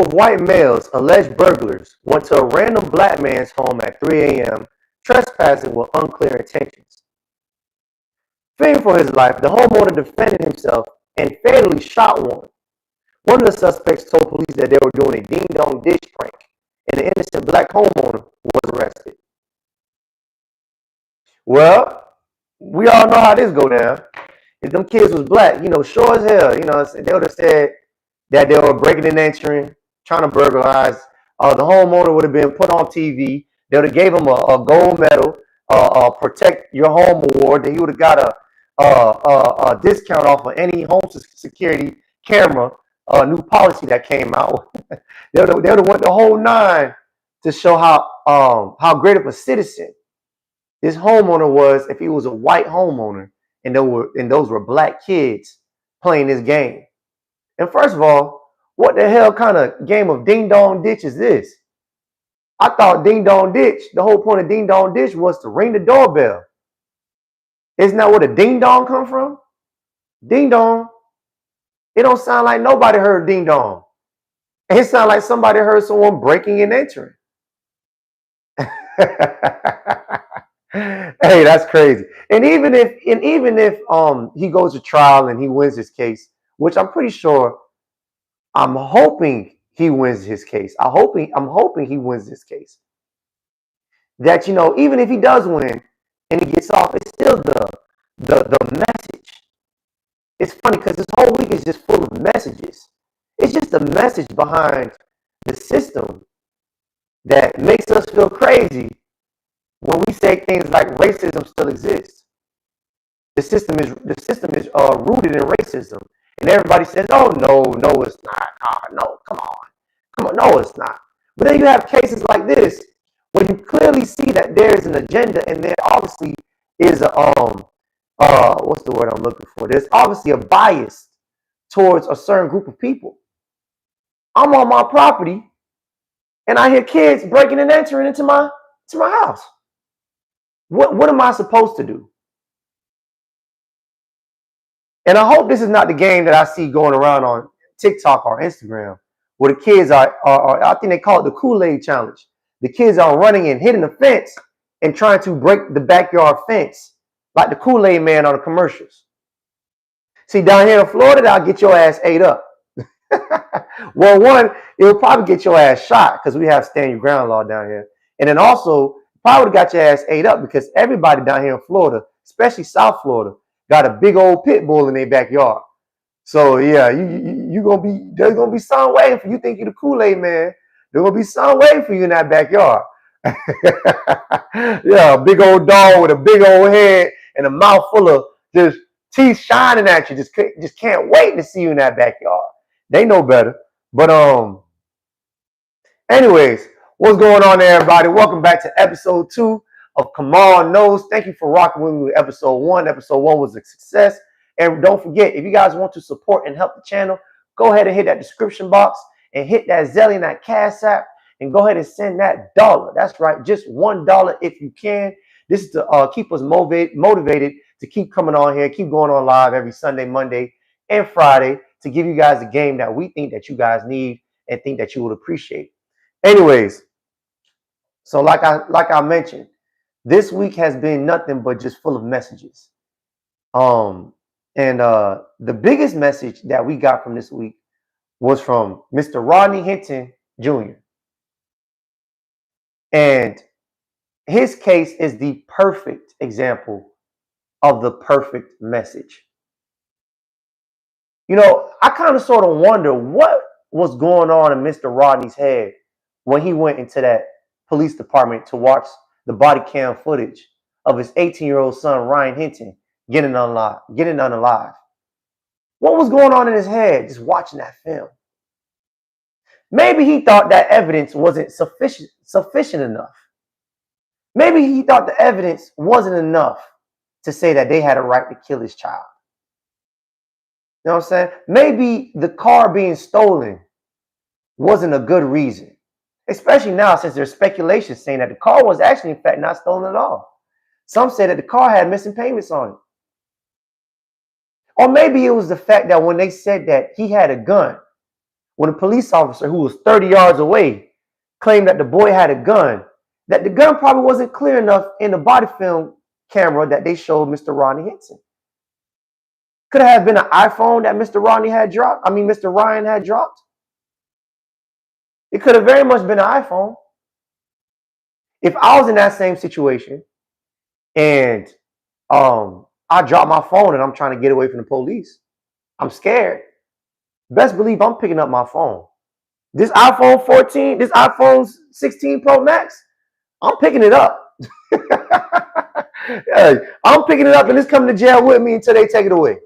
of white males, alleged burglars, went to a random black man's home at 3 a.m., trespassing with unclear intentions. Fearing for his life, the homeowner defended himself and fatally shot one. One of the suspects told police that they were doing a ding-dong ditch prank, and the innocent black homeowner was arrested. Well, we all know how this go down. If them kids was black, sure as hell, they would have said that they were breaking and entering, trying to burglarize. The homeowner would have been put on TV. They would have gave him a gold medal, protect your home award. Then he would have got a discount off of any home security camera, new policy that came out. they would have went the whole nine to show how great of a citizen this homeowner was if he was a white homeowner and those were black kids playing this game. And first of all, what the hell kind of game of ding dong ditch is this? I thought ding dong ditch, the whole point of ding dong ditch was to ring the doorbell. Isn't that where the ding dong come from? Ding dong. It don't sound like nobody heard ding dong. It sounds like somebody heard someone breaking and entering. Hey, that's crazy. And even if he goes to trial and he wins his case, which I'm hoping he wins his case. I'm hoping he wins this case. That even if he does win and he gets off, it's still the message. It's funny because this whole week is just full of messages. It's just the message behind the system that makes us feel crazy when we say things like racism still exists. The system is rooted in racism, and everybody says, "Oh no, it's not. No, come on, no, it's not." But then you have cases like this where you clearly see that there is an agenda, and there obviously is a what's the word I'm looking for? There's obviously a bias towards a certain group of people. I'm on my property, and I hear kids breaking and entering into my house. What am I supposed to do? And I hope this is not the game that I see going around on TikTok or Instagram, where the kids are I think they call it the KoolAid challenge. The kids are running and hitting the fence and trying to break the backyard fence, like the KoolAid man on the commercials. See, down here in Florida, I'll get your ass ate up. Well, one, it will probably get your ass shot because we have stand your ground law down here. And then also, probably would have got your ass ate up because everybody down here in Florida, especially South Florida, got a big old pit bull in their backyard. So yeah, there's gonna be some waiting for you. Think you're the KoolAid man? There's gonna be some waiting for you in that backyard. Yeah, a big old dog with a big old head and a mouth full of just teeth shining at you. Just can't wait to see you in that backyard. They know better. But anyways, what's going on there, everybody? Welcome back to episode 2 of Come On Knows. Thank you for rocking with me with episode 1. Episode 1 was a success. And don't forget, if you guys want to support and help the channel, go ahead and hit that description box and hit that Zelle and that Cash App and go ahead and send that dollar. That's right, just $1 if you can. This is to keep us motivated to keep coming on here, keep going on live every Sunday, Monday, and Friday to give you guys a game that we think that you guys need and think that you would appreciate. Anyways, so like I mentioned, this week has been nothing but just full of messages. The biggest message that we got from this week was from Mr. Rodney Hinton Jr. And his case is the perfect example of the perfect message. I kind of sort of wonder what was going on in Mr. Rodney's head when he went into that police department to watch the body cam footage of his 18-year-old son, Ryan Hinton, getting unalive. What was going on in his head just watching that film? Maybe he thought that evidence wasn't sufficient enough. Maybe he thought the evidence wasn't enough to say that they had a right to kill his child. You know what I'm saying? Maybe the car being stolen wasn't a good reason. Especially now, since there's speculation saying that the car was actually, in fact, not stolen at all. Some say that the car had missing payments on it. Or maybe it was the fact that when they said that he had a gun, when a police officer who was 30 yards away claimed that the boy had a gun, that the gun probably wasn't clear enough in the body film camera that they showed Mr. Rodney Hinton. Could it have been an iPhone that Mr. Rodney had dropped? Mr. Ryan had dropped. It could have very much been an iPhone. If I was in that same situation and I dropped my phone and I'm trying to get away from the police, I'm scared. Best believe I'm picking up my phone. This iPhone 14, this iPhone 16 Pro Max, I'm picking it up. I'm picking it up and it's coming to jail with me until they take it away.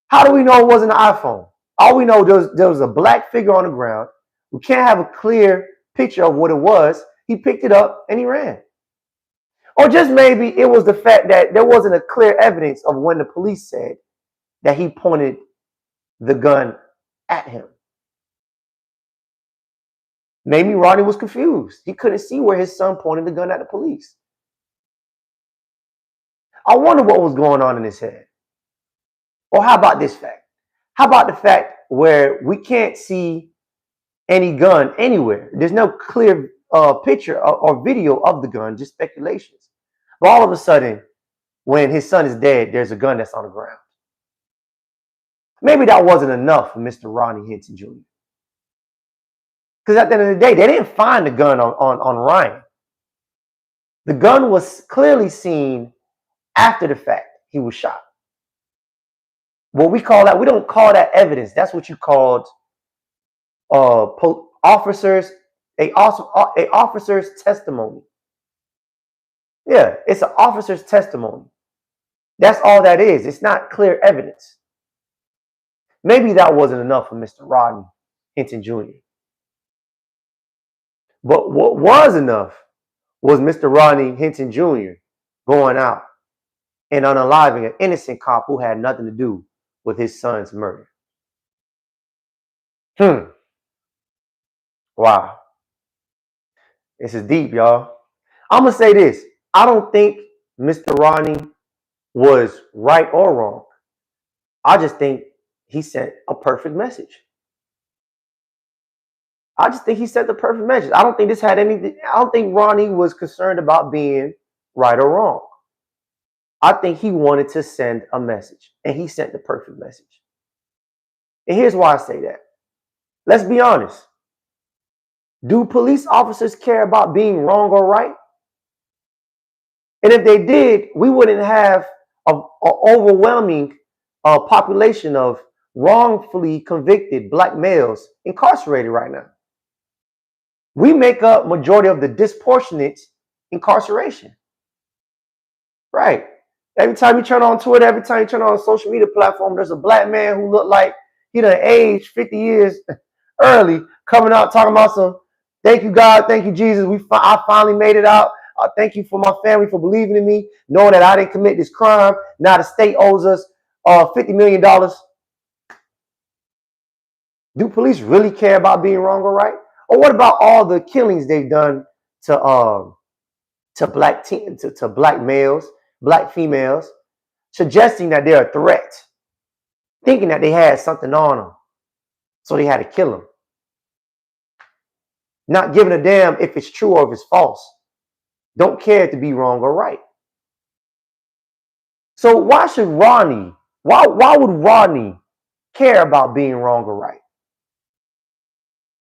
How do we know it wasn't an iPhone? All we know there was a black figure on the ground. We can't have a clear picture of what it was. He picked it up and he ran. Or just maybe it was the fact that there wasn't a clear evidence of when the police said that he pointed the gun at him. Maybe Rodney was confused. He couldn't see where his son pointed the gun at the police. I wonder what was going on in his head. Or how about this fact? How about the fact where we can't see any gun anywhere? There's no clear picture or video of the gun, just speculations. But all of a sudden, when his son is dead, there's a gun that's on the ground. Maybe that wasn't enough for Mr. Rodney Hinton Jr. Because at the end of the day, they didn't find the gun on Ryan. The gun was clearly seen after the fact he was shot. What we call that, we don't call that evidence. That's what you called officer's testimony. Yeah, it's an officer's testimony. That's all that is. It's not clear evidence. Maybe that wasn't enough for Mr. Rodney Hinton Jr. But what was enough was Mr. Rodney Hinton Jr. going out and unaliving an innocent cop who had nothing to do with his son's murder. Wow. This is deep, y'all. I'm going to say this. I don't think Mr. Rodney was right or wrong. I just think he sent a perfect message. I just think he sent the perfect message. I don't think this had anything. I don't think Rodney was concerned about being right or wrong. I think he wanted to send a message, and he sent the perfect message. And here's why I say that. Let's be honest. Do police officers care about being wrong or right? And if they did, we wouldn't have an overwhelming population of wrongfully convicted black males incarcerated right now. We make up majority of the disproportionate incarceration. Right. Every time you turn on Twitter, every time you turn on a social media platform, there's a black man who looked like he done aged 50 years early, coming out talking about some, thank you, God, thank you, Jesus. I finally made it out. Thank you for my family for believing in me, knowing that I didn't commit this crime. Now the state owes us $50 million. Do police really care about being wrong or right? Or what about all the killings they've done to black males, black females, suggesting that they're a threat, thinking that they had something on them, so they had to kill them, not giving a damn if it's true or if it's false. Don't care to be wrong or right. So why would Rodney care about being wrong or right?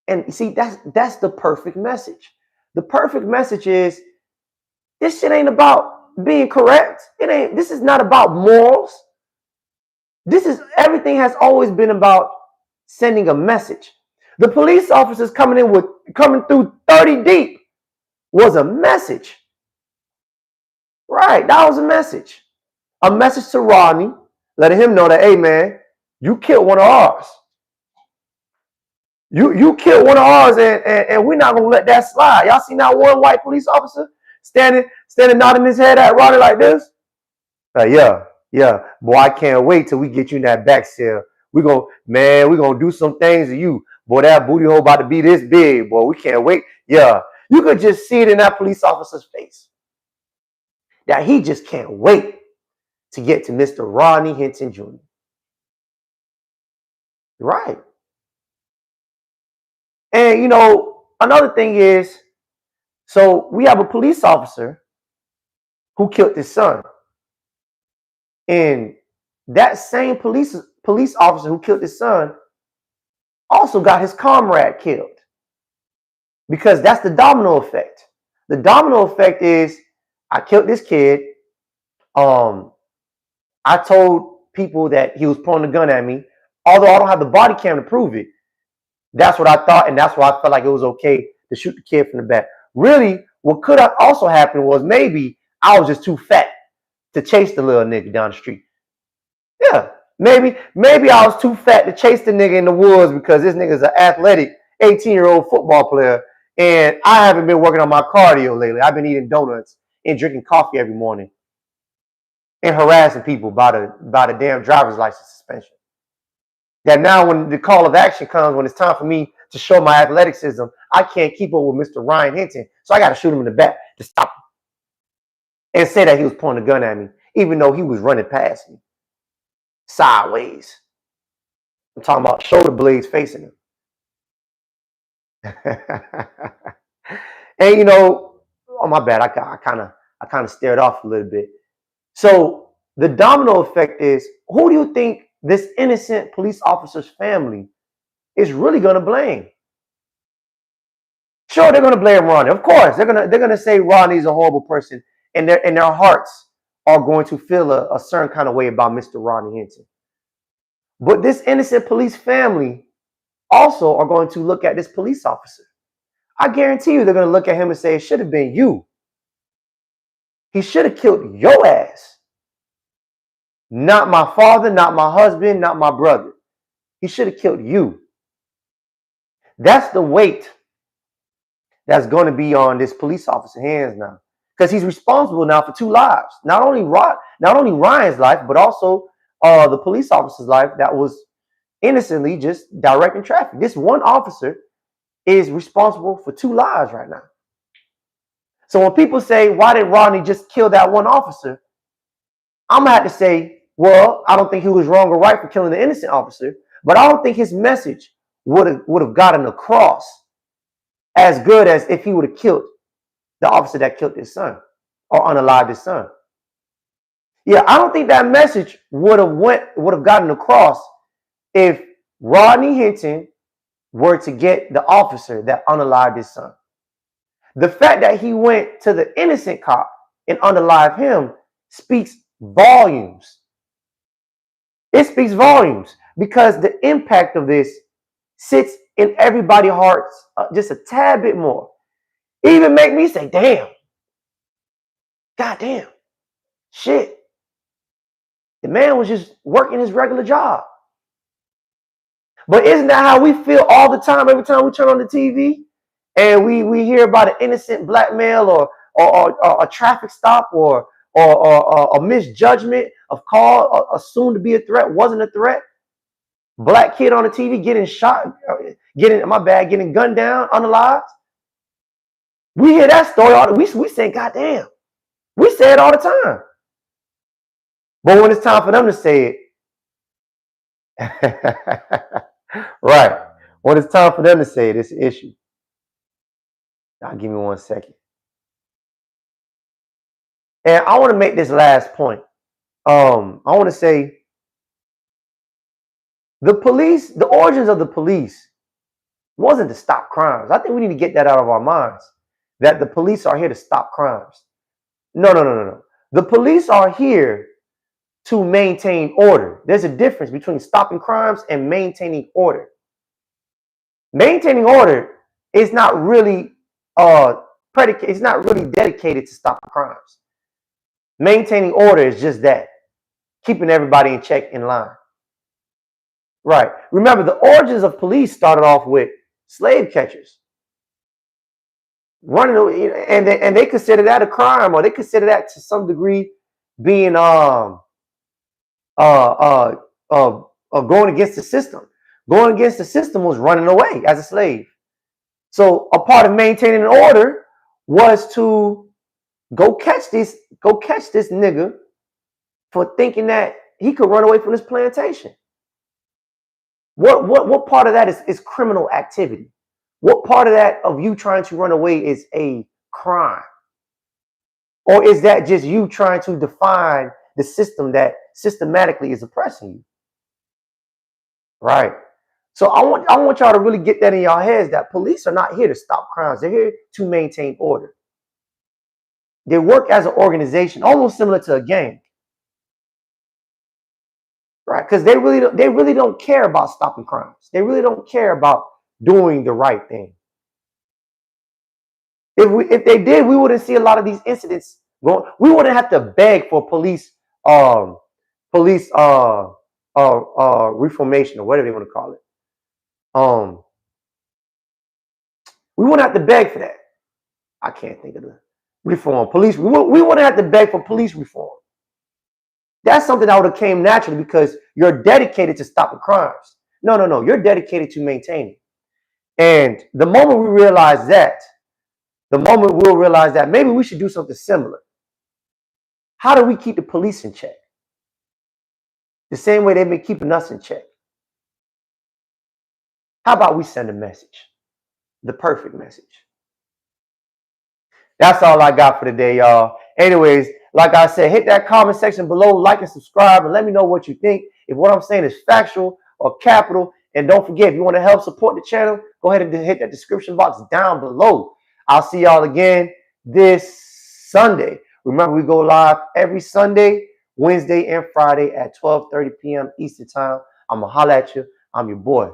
And you see, that's the perfect message. The perfect message is, this shit ain't about being correct. This is not about morals. Everything has always been about sending a message. The police officers coming through 30 deep was a message. Right, that was a message. A message to Rodney, letting him know that, hey man, you killed one of ours. You killed one of ours, and we're not gonna let that slide. Y'all seen that one white police officer standing nodding his head at Rodney like this? Yeah. Boy, I can't wait till we get you in that back cell. We're gonna do some things to you. Boy, that booty hole about to be this big. Boy, we can't wait. Yeah. You could just see it in that police officer's face. That he just can't wait to get to Mr. Rodney Hinton Jr. Right. And another thing is, so we have a police officer who killed his son. And that same police officer who killed his son also got his comrade killed. Because that's the domino effect. The domino effect is, I killed this kid. I told people that he was pointing a gun at me, although I don't have the body cam to prove it. That's what I thought, and that's why I felt like it was okay to shoot the kid from the back. Really, what could have also happened was maybe I was just too fat to chase the little nigga down the street. Yeah, maybe I was too fat to chase the nigga in the woods because this nigga's an athletic 18-year-old football player, and I haven't been working on my cardio lately. I've been eating donuts and drinking coffee every morning and harassing people about a damn driver's license suspension. That now when the call of action comes, when it's time for me to show my athleticism, I can't keep up with Mr. Ryan Hinton, so I got to shoot him in the back to stop him and say that he was pointing a gun at me, even though he was running past me sideways. I'm talking about shoulder blades facing him. And oh my bad, I kind of stared off a little bit. So the domino effect is, who do you think this innocent police officer's family is really going to blame? Sure, they're going to blame Rodney. Of course, they're going to say Rodney's a horrible person, and their hearts are going to feel a certain kind of way about Mr. Rodney Hinton. But this innocent police family also are going to look at this police officer. I guarantee you they're going to look at him and say, it should have been you. He should have killed your ass. Not my father, not my husband, not my brother. He should have killed you. That's the weight that's going to be on this police officer's hands now. Because he's responsible now for 2 lives. Not only Ryan's life, but also the police officer's life that was innocently just directing traffic. This one officer is responsible for 2 lives right now. So when people say, why did Rodney just kill that one officer? I'm going to have to say, well, I don't think he was wrong or right for killing the innocent officer, but I don't think his message would have gotten across as good as if he would have killed the officer that killed his son or unalived his son. Yeah, I don't think that message would have gotten across if Rodney Hinton were to get the officer that unalived his son. The fact that he went to the innocent cop and unalived him speaks volumes. It speaks volumes because the impact of this sits in everybody's hearts just a tad bit more. It even make me say, damn. Goddamn. Shit. The man was just working his regular job. But isn't that how we feel all the time, every time we turn on the TV and we hear about an innocent black male or a traffic stop or a misjudgment of call, assumed to be a threat, wasn't a threat? Black kid on the TV getting shot, getting gunned down, unalived. We hear that story, we say, goddamn. We say it all the time. But when it's time for them to say it, right. When it's time for them to say it, it's an issue. Now, give me 1 second. And I want to make this last point. I want to say the origins of the police wasn't to stop crimes. I think we need to get that out of our minds, that the police are here to stop crimes. No. The police are here to maintain order. There's a difference between stopping crimes and maintaining order. Maintaining order is not really it's not really dedicated to stopping crimes. Maintaining order is just that, keeping everybody in check, in line. Right. Remember, the origins of police started off with slave catchers running, and they consider that a crime, or they consider that to some degree being going against the system. Going against the system was running away as a slave. So a part of maintaining order was to go catch this nigga for thinking that he could run away from this plantation. What part of that is criminal activity? What part of that of you trying to run away is a crime? Or is that just you trying to define the system that systematically is oppressing you? Right. So I want y'all to really get that in your heads that police are not here to stop crimes. They're here to maintain order. They work as an organization, almost similar to a gang. Right? Because they really don't care about stopping crimes. They really don't care about doing the right thing. If they did, we wouldn't see a lot of these incidents going. We wouldn't have to beg for police police reformation or whatever they want to call it. We wouldn't have to beg for that. I can't think of the reform. Police. We wouldn't have to beg for police reform. That's something that would have came naturally because you're dedicated to stopping crimes. No. You're dedicated to maintaining. And the moment we realize that, the moment we'll realize that maybe we should do something similar. How do we keep the police in check? The same way they've been keeping us in check. How about we send a message? The perfect message. That's all I got for today, y'all. Anyways, like I said, hit that comment section below, like and subscribe, and let me know what you think. If what I'm saying is factual or capital, and don't forget, if you want to help support the channel, go ahead and hit that description box down below. I'll see y'all again this Sunday. Remember, we go live every Sunday, Wednesday, and Friday at 12:30 p.m. Eastern Time. I'm going to holler at you. I'm your boy.